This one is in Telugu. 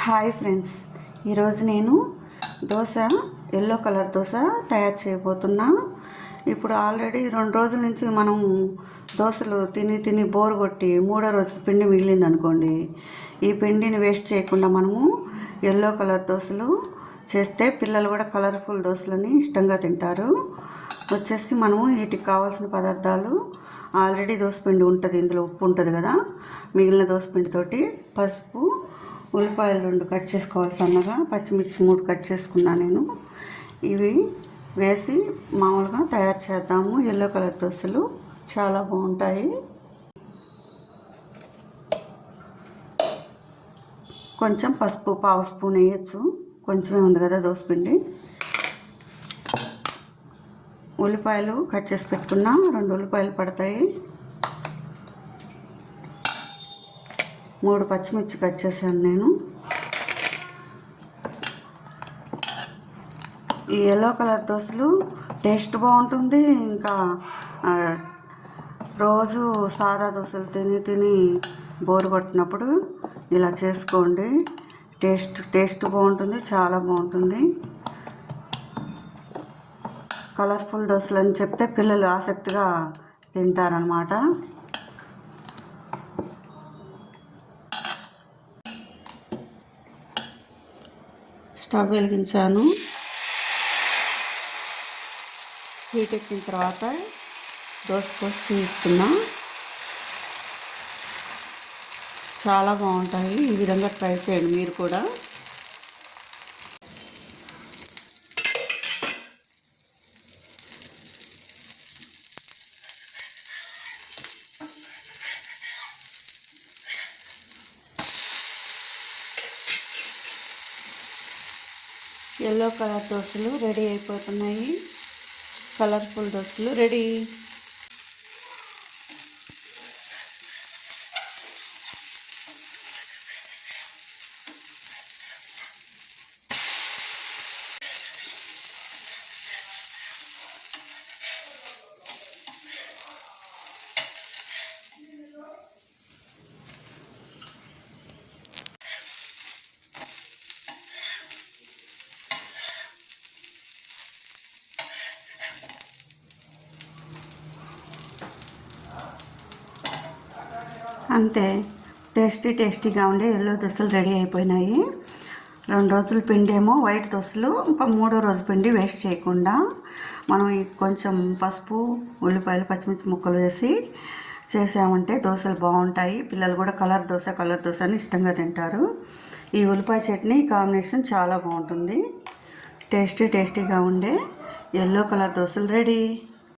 హాయ్ ఫ్రెండ్స్, ఈరోజు నేను దోశ ఎల్లో కలర్ దోశ తయారు చేయబోతున్నా. ఇప్పుడు ఆల్రెడీ 2 రోజుల నుంచి మనం దోశలు తిని బోర్ కొట్టి 3వ రోజు పిండి మిగిలింది అనుకోండి. ఈ పిండిని వేస్ట్ చేయకుండా మనము ఎల్లో కలర్ దోశలు చేస్తే పిల్లలు కూడా కలర్ఫుల్ దోశలని ఇష్టంగా తింటారు. వచ్చేసి మనము వీటికి కావాల్సిన పదార్థాలు ఆల్రెడీ దోశపిండి ఉంటుంది, ఇందులో ఉప్పు ఉంటుంది కదా. మిగిలిన దోశపిండితోటి పసుపు, ఉల్లిపాయలు 2 కట్ చేసుకోవాలి సన్నగా, పచ్చిమిర్చి 3 కట్ చేసుకున్నా నేను. ఇవి వేసి మామూలుగా తయారు చేద్దాము. ఎల్లో కలర్ దోశలు చాలా బాగుంటాయి. కొంచెం పసుపు 1/2 స్పూన్ వేయచ్చు, కొంచెమే ఉంది కదా దోశపిండి. ఉల్లిపాయలు కట్ చేసి పెట్టుకున్నా, 2 ఉల్లిపాయలు పడతాయి. 3 పచ్చిమిర్చి కట్ చేశాను నేను. ఈ ఎల్లో కలర్ దోశలు టేస్ట్ బాగుంటుంది. ఇంకా రోజు సాదా దోశలు తిని బోరు కొట్టినప్పుడు ఇలా చేసుకోండి. టేస్ట్ బాగుంటుంది, చాలా బాగుంటుంది. కలర్ఫుల్ దోశలు అని చెప్తే పిల్లలు ఆసక్తిగా తింటారనమాట. స్టవ్ వెలిగించాను. హీట్ ఎక్కిన తర్వాత దోశ పోసి చూపిస్తున్నా. చాలా బాగుంటాయి. ఈ విధంగా ట్రై చేయండి మీరు కూడా. ఎల్లో కలర్ దోశలు రెడీ అయిపోతున్నాయి. కలర్ఫుల్ దోశలు రెడీ. అంతే, టేస్టీగా ఉండే ఎల్లో దోశలు రెడీ అయిపోయినాయి. 2 రోజుల పిండి ఏమో వైట్ దోశలు, ఇంకా 3వ రోజు పిండి వేస్ట్ చేయకుండా మనం కొంచెం పసుపు, ఉల్లిపాయలు, పచ్చిమిర్చి ముక్కలు వేసి చేసామంటే దోశలు బాగుంటాయి. పిల్లలు కూడా కలర్ దోశ అని ఇష్టంగా తింటారు. ఈ ఉల్లిపాయ చట్నీ కాంబినేషన్ చాలా బాగుంటుంది. టేస్టీగా ఉండే ఎల్లో కలర్ దోశలు రెడీ.